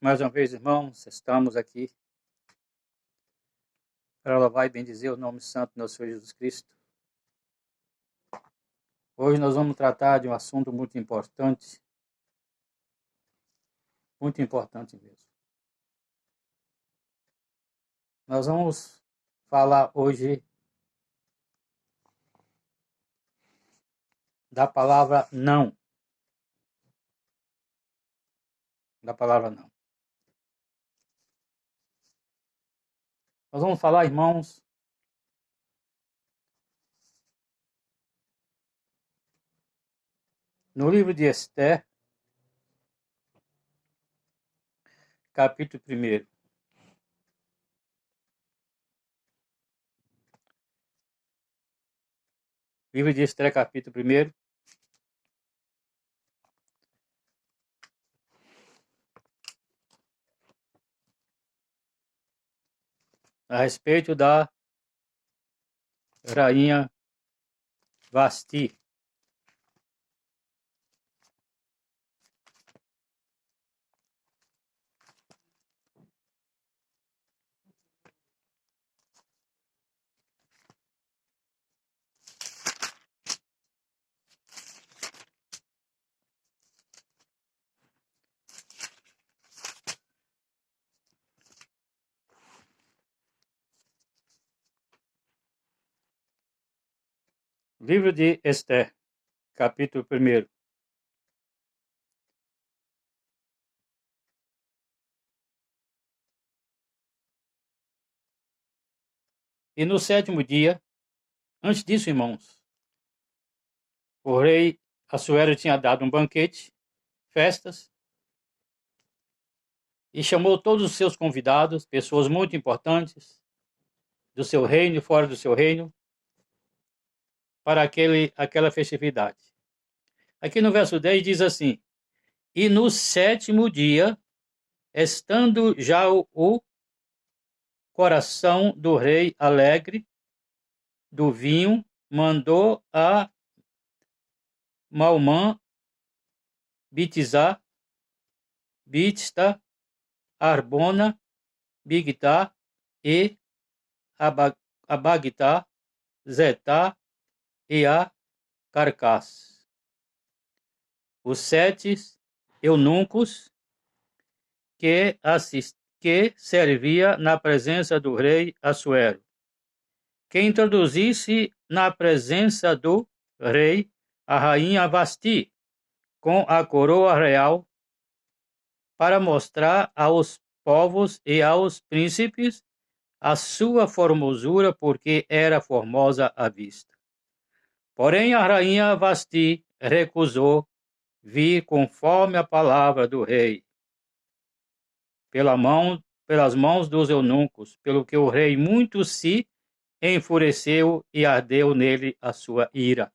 Mais uma vez, irmãos, estamos aqui para louvar e bendizer o nome santo do nosso Senhor Jesus Cristo. Hoje nós vamos tratar de um assunto muito importante mesmo. Nós vamos falar hoje da palavra não. Da palavra não. Nós vamos falar, irmãos, no livro de Esther, capítulo 1. Livro de Esther, capítulo 1. A respeito da rainha Vasti. Livro de Esther, capítulo 1. E no 7º dia, antes disso, irmãos, o rei Assuero tinha dado um banquete, festas, e chamou todos os seus convidados, pessoas muito importantes, do seu reino e fora do seu reino, para aquela festividade. Aqui no verso 10 diz assim: E no 7º dia, estando já o coração do rei alegre do vinho, mandou a Maumã, Bitizá, Bitsta, Arbona, Bigtá e Abagtá, Zetá e a Carcás, os 7 eunucos que servia na presença do rei Assuero, que introduzisse na presença do rei a rainha Vasti, com a coroa real, para mostrar aos povos e aos príncipes a sua formosura, porque era formosa à vista. Porém, a rainha Vasti recusou vir conforme a palavra do rei, pelas mãos dos eunucos, pelo que o rei muito se enfureceu e ardeu nele a sua ira.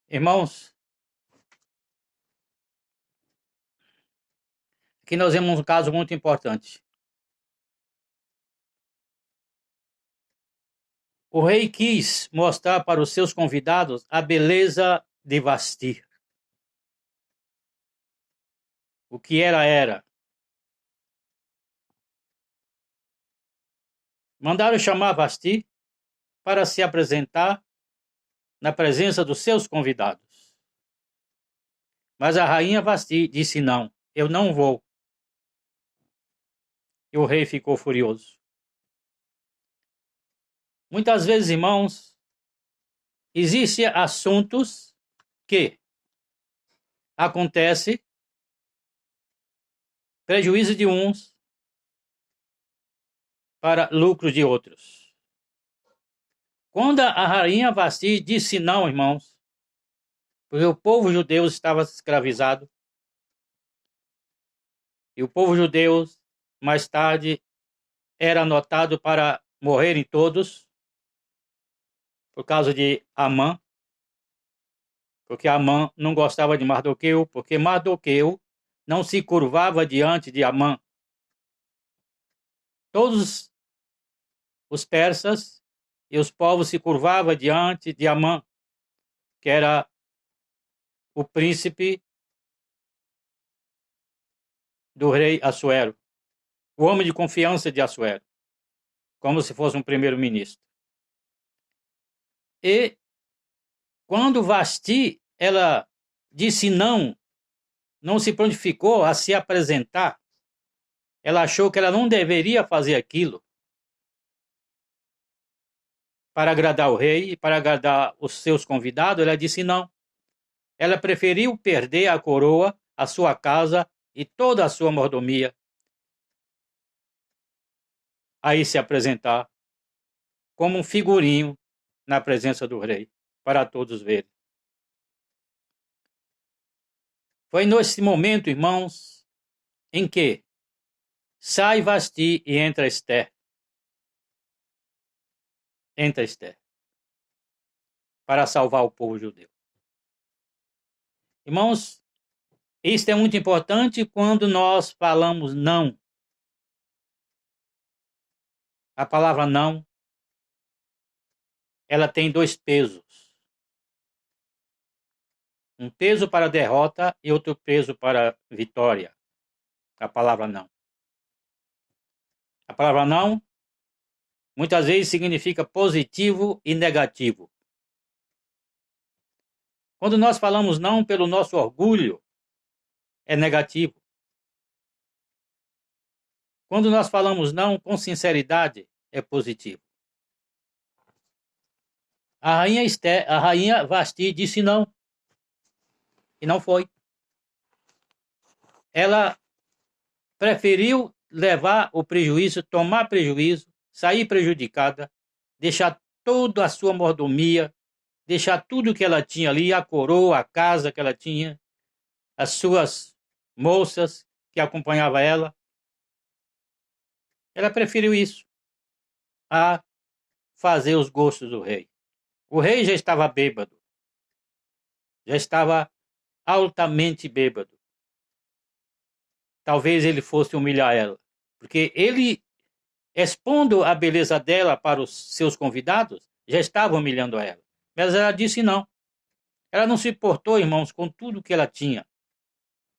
Irmãos, aqui nós vemos um caso muito importante. O rei quis mostrar para os seus convidados a beleza de Vasti. O que ela era. Mandaram chamar Vasti para se apresentar na presença dos seus convidados. Mas a rainha Vasti disse não, eu não vou. E o rei ficou furioso. Muitas vezes, irmãos, existem assuntos que acontecem, prejuízo de uns para lucro de outros. Quando a rainha Vasti disse não, irmãos, porque o povo judeu estava escravizado, e o povo judeu, mais tarde, era anotado para morrerem todos, por causa de Amã, porque Amã não gostava de Mardoqueu, porque Mardoqueu não se curvava diante de Amã. Todos os persas e os povos se curvavam diante de Amã, que era o príncipe do rei Assuero, o homem de confiança de Assuero, como se fosse um primeiro-ministro. E quando Vasti, ela disse não se prontificou a se apresentar, ela achou que ela não deveria fazer aquilo para agradar o rei, para agradar os seus convidados, ela disse não. Ela preferiu perder a coroa, a sua casa e toda a sua mordomia, aí se apresentar como um figurinho na presença do rei, para todos verem. Foi nesse momento, irmãos, em que sai Vasti e entra Esther. Entra Esther para salvar o povo judeu. Irmãos, isso é muito importante quando nós falamos não. A palavra não, ela tem dois pesos. Um peso para derrota e outro peso para vitória. A palavra não. A palavra não, muitas vezes significa positivo e negativo. Quando nós falamos não pelo nosso orgulho, é negativo. Quando nós falamos não com sinceridade, é positivo. A rainha Vasti disse não. E não foi. Ela preferiu levar o prejuízo, tomar prejuízo, sair prejudicada, deixar toda a sua mordomia, deixar tudo que ela tinha ali, a coroa, a casa que ela tinha, as suas moças que acompanhavam ela. Ela preferiu isso a fazer os gostos do rei. O rei já estava bêbado, já estava altamente bêbado. Talvez ele fosse humilhar ela, porque ele, expondo a beleza dela para os seus convidados, já estava humilhando ela. Mas ela disse não. Ela não se importou, irmãos, com tudo que ela tinha.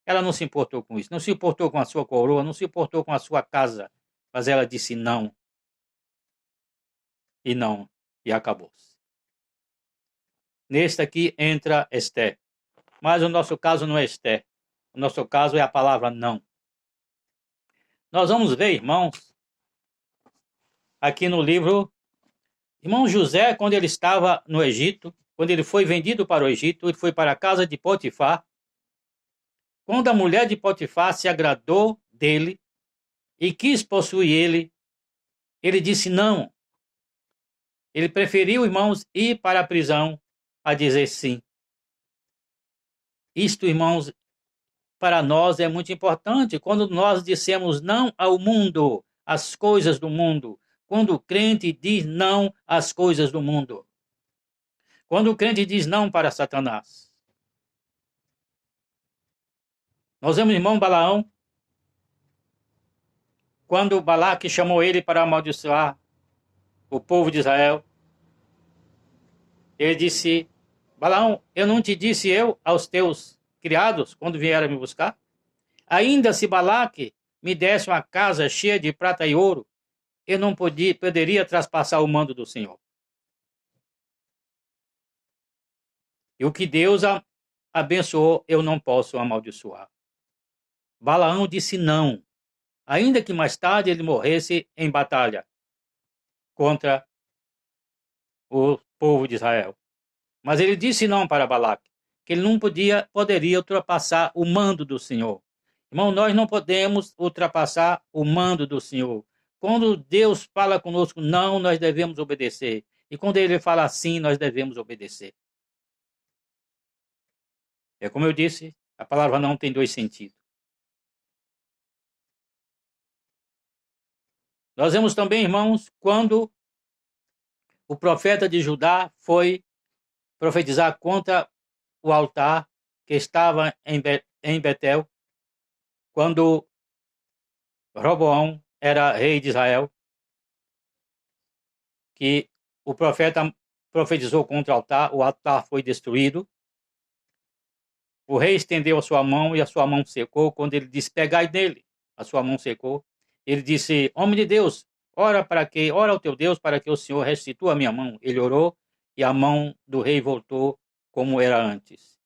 Ela não se importou com isso, não se importou com a sua coroa, não se importou com a sua casa. Mas ela disse não. E não. E acabou-se. Neste aqui entra Esther. Mas o nosso caso não é Esther. O nosso caso é a palavra não. Nós vamos ver, irmãos, aqui no livro, irmão José, quando ele estava no Egito, quando ele foi vendido para o Egito, ele foi para a casa de Potifar. Quando a mulher de Potifar se agradou dele e quis possuir ele, ele disse não. Ele preferiu, irmãos, ir para a prisão a dizer sim. Isto, irmãos, para nós é muito importante. Quando nós dissemos não ao mundo, às coisas do mundo, quando o crente diz não às coisas do mundo, quando o crente diz não para Satanás. Nós vemos o irmão Balaão, quando Balaque chamou ele para amaldiçoar o povo de Israel, ele disse: Balaão, eu não te disse eu aos teus criados quando vieram me buscar? Ainda se Balaque me desse uma casa cheia de prata e ouro, eu não poderia traspassar o mando do Senhor. E o que Deus abençoou, eu não posso amaldiçoar. Balaão disse não, ainda que mais tarde ele morresse em batalha contra o povo de Israel. Mas ele disse não para Balaque, que ele não poderia ultrapassar o mando do Senhor. Irmão, nós não podemos ultrapassar o mando do Senhor. Quando Deus fala conosco não, nós devemos obedecer. E quando ele fala sim, nós devemos obedecer. É como eu disse, a palavra não tem dois sentidos. Nós vemos também, irmãos, quando o profeta de Judá foi profetizar contra o altar que estava em Betel, quando Roboão era rei de Israel, que o profeta profetizou contra o altar foi destruído, O rei estendeu a sua mão e a sua mão secou. Quando ele disse, pegai nele, a sua mão secou. Ele disse, homem de Deus, ora ao teu Deus para que o Senhor restitua a minha mão. Ele orou e a mão do rei voltou como era antes.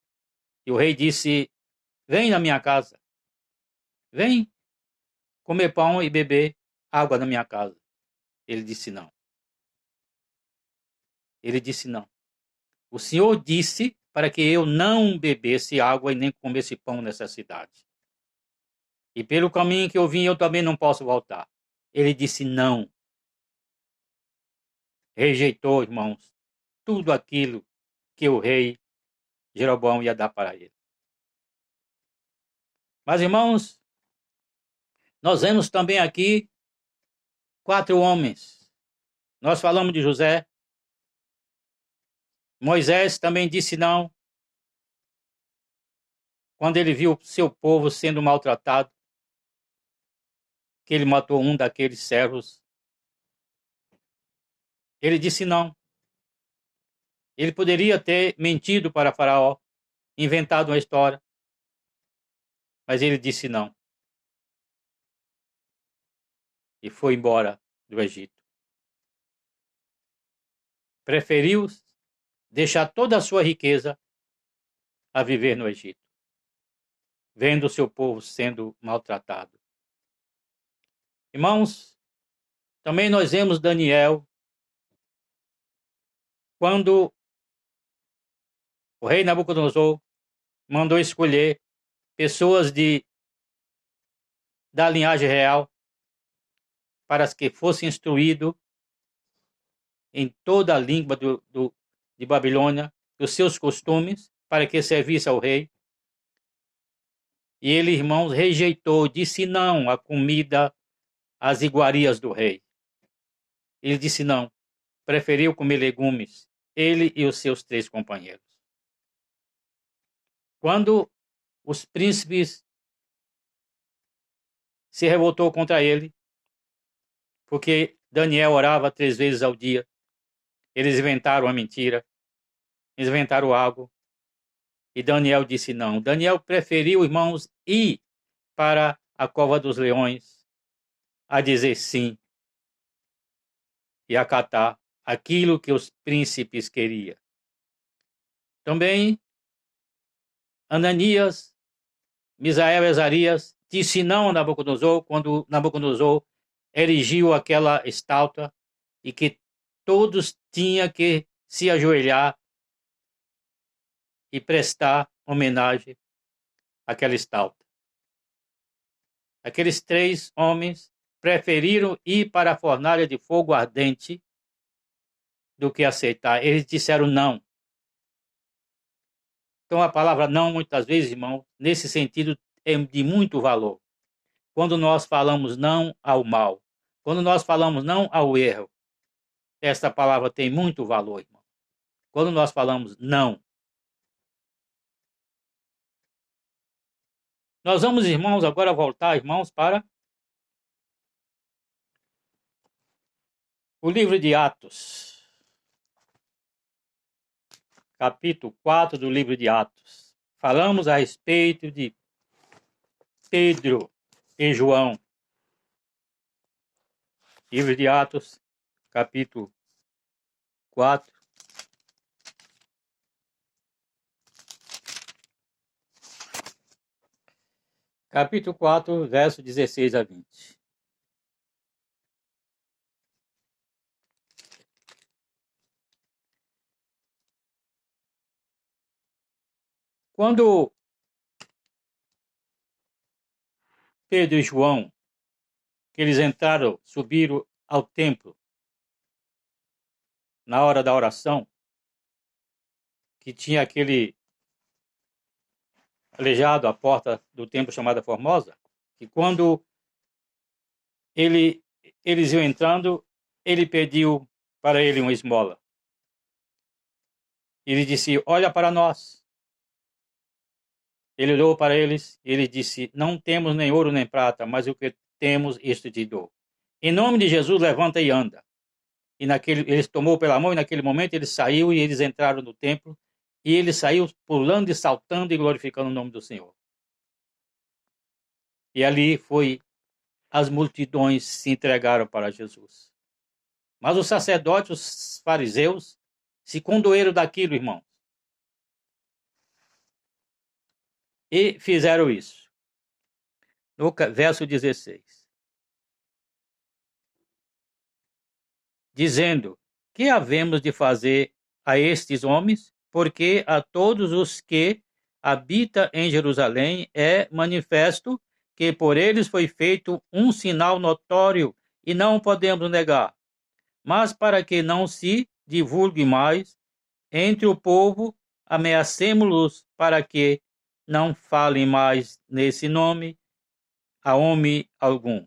E o rei disse, vem na minha casa, vem comer pão e beber água na minha casa. Ele disse não. Ele disse não. O Senhor disse para que eu não bebesse água e nem comesse pão nessa cidade. E pelo caminho que eu vim, eu também não posso voltar. Ele disse não. Rejeitou, irmãos, tudo aquilo que o rei Jeroboão ia dar para ele. Mas, irmãos, nós vemos também aqui 4 homens. Nós falamos de José. Moisés também disse não. Quando ele viu seu povo sendo maltratado, que ele matou um daqueles servos, ele disse não. Ele poderia ter mentido para Faraó, inventado uma história, mas ele disse não. E foi embora do Egito. Preferiu deixar toda a sua riqueza a viver no Egito, vendo o seu povo sendo maltratado. Irmãos, também nós vemos Daniel, quando o rei Nabucodonosor mandou escolher pessoas da linhagem real para que fossem instruídos em toda a língua de Babilônia, os seus costumes, para que servisse ao rei. E ele, irmãos, rejeitou, disse não à comida, às iguarias do rei. Ele disse não, preferiu comer legumes, ele e os seus 3 companheiros. Quando os príncipes se revoltou contra ele, porque Daniel orava 3 vezes ao dia, eles inventaram uma mentira, eles inventaram algo, e Daniel disse não. Daniel preferiu, irmãos, ir para a cova dos leões, a dizer sim e acatar aquilo que os príncipes queriam. Também Ananias, Misael e Azarias disse não a Nabucodonosor quando Nabucodonosor erigiu aquela estátua e que todos tinham que se ajoelhar e prestar homenagem àquela estátua. Aqueles 3 homens preferiram ir para a fornalha de fogo ardente do que aceitar. Eles disseram não. Então a palavra não, muitas vezes, irmão, nesse sentido é de muito valor. Quando nós falamos não ao mal, quando nós falamos não ao erro, esta palavra tem muito valor, irmão. Quando nós falamos não. Nós vamos, irmãos, agora voltar, irmãos, para o livro de Atos. Capítulo 4 do livro de Atos. Falamos a respeito de Pedro e João. Livro de Atos, capítulo 4. Capítulo 4, verso 16 a 20. Quando Pedro e João, que eles entraram, subiram ao templo, na hora da oração, que tinha aquele aleijado à porta do templo chamada Formosa, que quando eles iam entrando, ele pediu para ele uma esmola. Ele disse, olha para nós. Ele olhou para eles e ele disse, não temos nem ouro nem prata, mas o que temos, isto te dou. Em nome de Jesus, levanta e anda. E eles tomou pela mão e naquele momento ele saiu e eles entraram no templo E ele saiu pulando e saltando e glorificando o nome do Senhor. E ali as multidões se entregaram para Jesus. Mas os sacerdotes, os fariseus, se condoeram daquilo, irmãos. E fizeram isso. No verso 16. Dizendo: que havemos de fazer a estes homens? Porque a todos os que habitam em Jerusalém é manifesto que por eles foi feito um sinal notório e não podemos negar. Mas para que não se divulgue mais entre o povo, ameacemo-los para que não falem mais nesse nome a homem algum.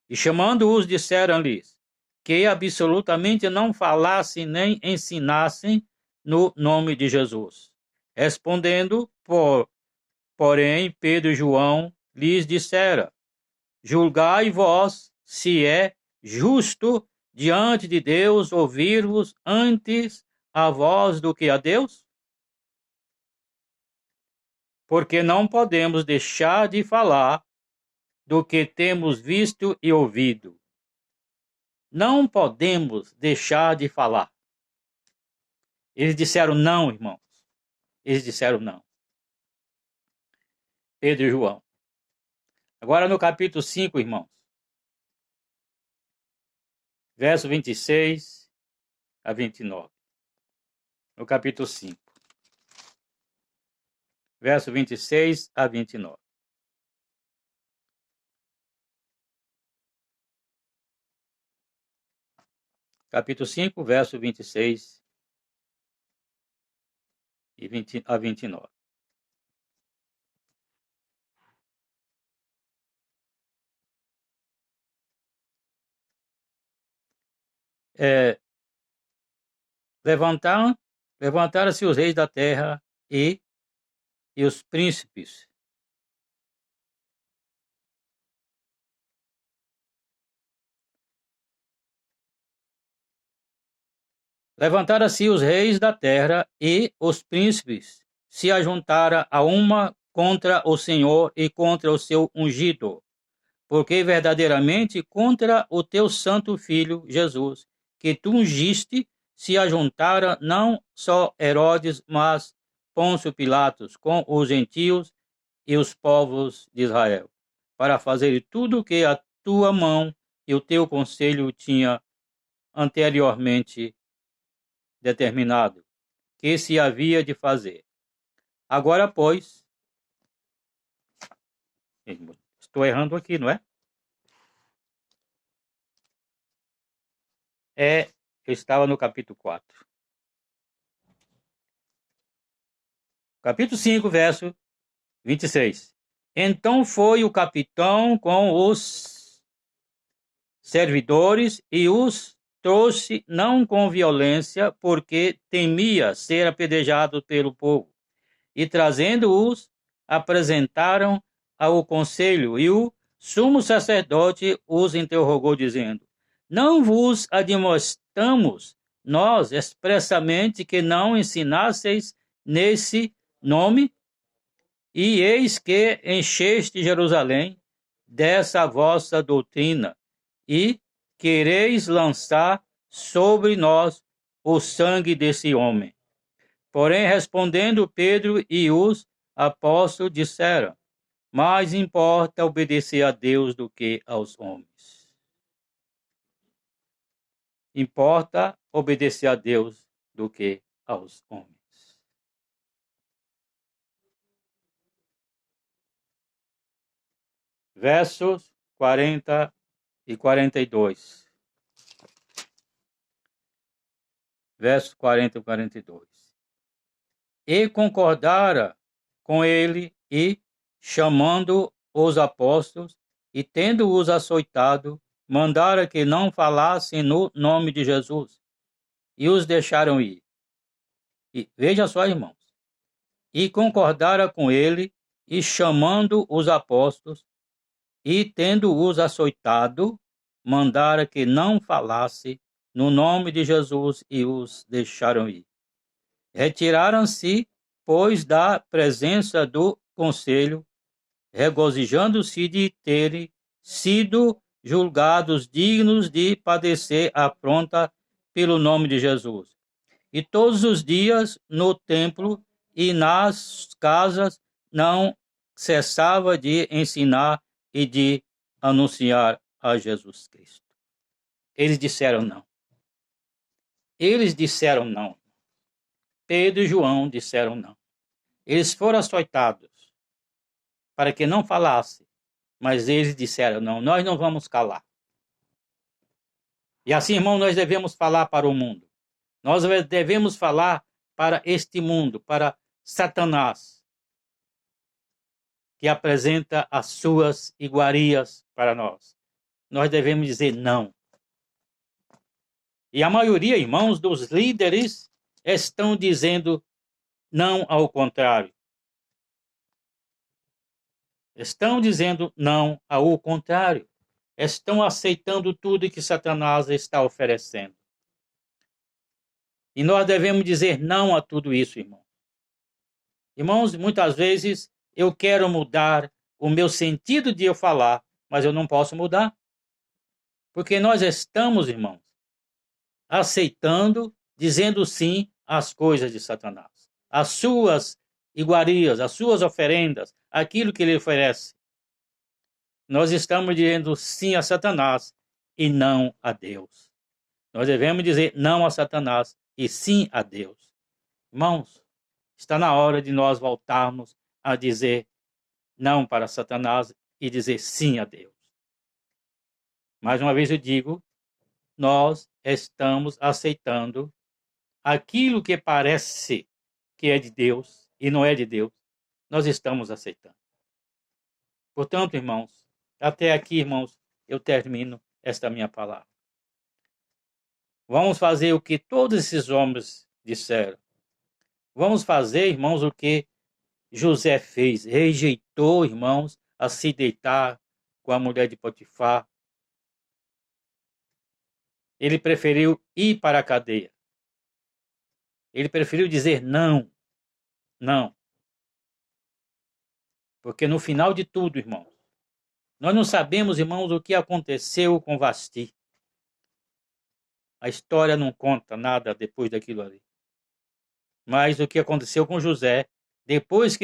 E chamando-os, disseram-lhes que absolutamente não falassem nem ensinassem no nome de Jesus. Respondendo, porém, Pedro e João lhes disseram: julgai vós se é justo diante de Deus ouvir-vos antes a vós do que a Deus? Porque não podemos deixar de falar do que temos visto e ouvido. Não podemos deixar de falar. Eles disseram não, irmãos. Eles disseram não. Pedro e João. Agora no capítulo 5, irmãos. Verso 26 a 29. No capítulo 5. Verso 26 a 29. Capítulo 5, verso 26 a 29. Levantaram-se os reis da terra e os príncipes. Levantaram-se os reis da terra e os príncipes se ajuntaram a uma contra o Senhor e contra o seu ungido, porque verdadeiramente contra o teu santo filho Jesus, que tu ungiste, se ajuntaram não só Herodes, mas Pôncio Pilatos, com os gentios e os povos de Israel, para fazer tudo o que a tua mão e o teu conselho tinha anteriormente determinado, que se havia de fazer. Agora, pois, estou errando aqui, não é? Eu estava no capítulo 4. Capítulo 5, verso 26. Então foi o capitão com os servidores e os trouxe não com violência, porque temia ser apedrejado pelo povo. E trazendo-os, apresentaram ao conselho, e o sumo sacerdote os interrogou, dizendo: não vos admoestamos nós expressamente que não ensinasseis nesse nome? E eis que encheste Jerusalém dessa vossa doutrina, e quereis lançar sobre nós o sangue desse homem. Porém, respondendo Pedro e os apóstolos, disseram: mais importa obedecer a Deus do que aos homens. Importa obedecer a Deus do que aos homens. Versos 40 e 42. Versos 40 e 42. E concordara com ele, e, chamando os apóstolos, e tendo-os açoitado, mandara que não falassem no nome de Jesus, e os deixaram ir. E veja só, irmãos. E concordara com ele, e chamando os apóstolos, e tendo-os açoitado, mandara que não falasse no nome de Jesus, e os deixaram ir. Retiraram-se, pois, da presença do conselho, regozijando-se de terem sido julgados dignos de padecer afronta pelo nome de Jesus. E todos os dias no templo e nas casas não cessava de ensinar e de anunciar a Jesus Cristo. Eles disseram não. Eles disseram não. Pedro e João disseram não. Eles foram açoitados para que não falasse, mas eles disseram não, nós não vamos calar. E assim, irmão, nós devemos falar para o mundo. Nós devemos falar para este mundo, para Satanás, que apresenta as suas iguarias para nós. Nós devemos dizer não. E a maioria, irmãos, dos líderes estão dizendo não ao contrário. Estão dizendo não ao contrário. Estão aceitando tudo que Satanás está oferecendo. E nós devemos dizer não a tudo isso, irmão. Irmãos, muitas vezes eu quero mudar o meu sentido de eu falar, mas eu não posso mudar. Porque nós estamos, irmãos, aceitando, dizendo sim às coisas de Satanás. Às suas iguarias, às suas oferendas, aquilo que ele oferece. Nós estamos dizendo sim a Satanás e não a Deus. Nós devemos dizer não a Satanás e sim a Deus. Irmãos, está na hora de nós voltarmos a dizer não para Satanás e dizer sim a Deus. Mais uma vez eu digo, nós estamos aceitando aquilo que parece que é de Deus e não é de Deus. Nós estamos aceitando. Portanto, irmãos, até aqui, irmãos, eu termino esta minha palavra. Vamos fazer o que todos esses homens disseram. Vamos fazer, irmãos, o que José fez. Rejeitou, irmãos, a se deitar com a mulher de Potifar. Ele preferiu ir para a cadeia. Ele preferiu dizer não. Não. Porque no final de tudo, irmãos, nós não sabemos, irmãos, o que aconteceu com Vasti. A história não conta nada depois daquilo ali. Mas o que aconteceu com José, depois que